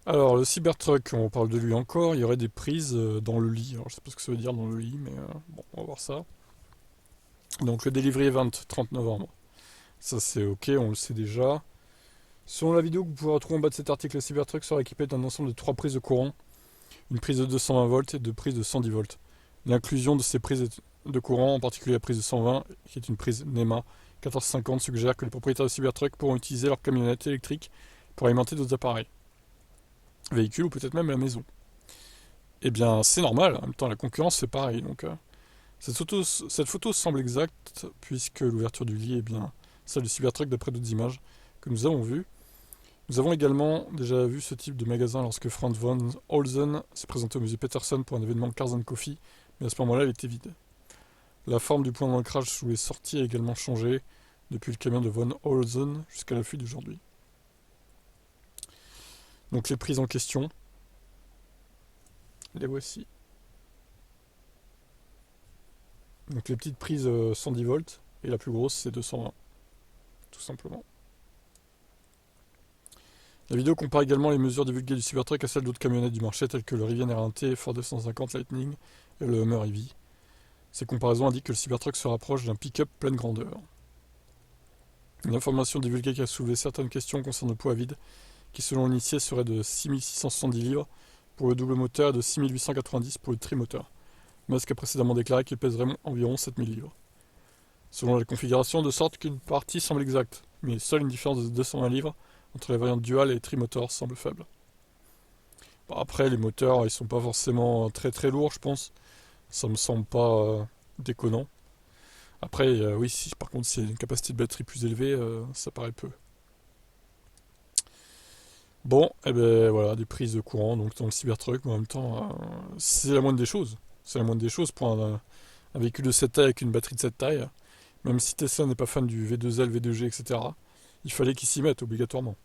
Alors, le Cybertruck, on parle de lui encore, il y aurait des prises dans le lit. Alors, je sais pas ce que ça veut dire dans le lit, mais bon, on va voir ça. Donc, le delivery event, 30 novembre. Ça, c'est ok, on le sait déjà. Selon la vidéo que vous pouvez retrouver en bas de cet article, le Cybertruck sera équipé d'un ensemble de 3 prises de courant, une prise de 220 volts et deux prises de 110 volts. L'inclusion de ces prises de courant, en particulier la prise de 120, qui est une prise NEMA 1450, suggère que les propriétaires de Cybertruck pourront utiliser leur camionnette électrique pour alimenter d'autres appareils, véhicules ou peut-être même la maison. Eh bien, c'est normal, en même temps la concurrence c'est pareil. Donc, cette photo semble exacte, puisque l'ouverture du lit est bien celle du Cybertruck d'après d'autres images que nous avons vues. Nous avons également déjà vu ce type de magasin lorsque Franz von Holzen s'est présenté au musée Peterson pour un événement Cars and Coffee, mais à ce moment-là, il était vide. La forme du point d'ancrage sous les sorties a également changé, depuis le camion de von Holzen jusqu'à l'affût d'aujourd'hui. Donc les prises en question, les voici. Donc les petites prises 110 volts, et la plus grosse c'est 220, tout simplement. La vidéo compare également les mesures divulguées du Cybertruck à celles d'autres camionnettes du marché telles que le Rivian R1T, Ford F-150 Lightning et le Hummer EV. Ces comparaisons indiquent que le Cybertruck se rapproche d'un pick-up pleine grandeur. Une information divulguée qui a soulevé certaines questions concerne le poids vide, qui selon l'initié serait de 6670 livres pour le double moteur et de 6890 pour le trimoteur. Musk a précédemment déclaré qu'il pèserait environ 7000 livres. Selon la configuration, de sorte qu'une partie semble exacte, mais seule une différence de 220 livres entre les variantes dual et trimotor semble faible. Bon, après, les moteurs, ils sont pas forcément très très lourds, je pense. Ça me semble pas déconnant. Après, oui, si par contre, s'il y a une capacité de batterie plus élevée, ça paraît peu. Bon, et ben voilà, des prises de courant donc dans le Cybertruck, mais en même temps, c'est la moindre des choses. C'est la moindre des choses pour un véhicule de cette taille avec une batterie de cette taille. Même si Tesla n'est pas fan du V2L, V2G, etc., il fallait qu'ils s'y mettent obligatoirement.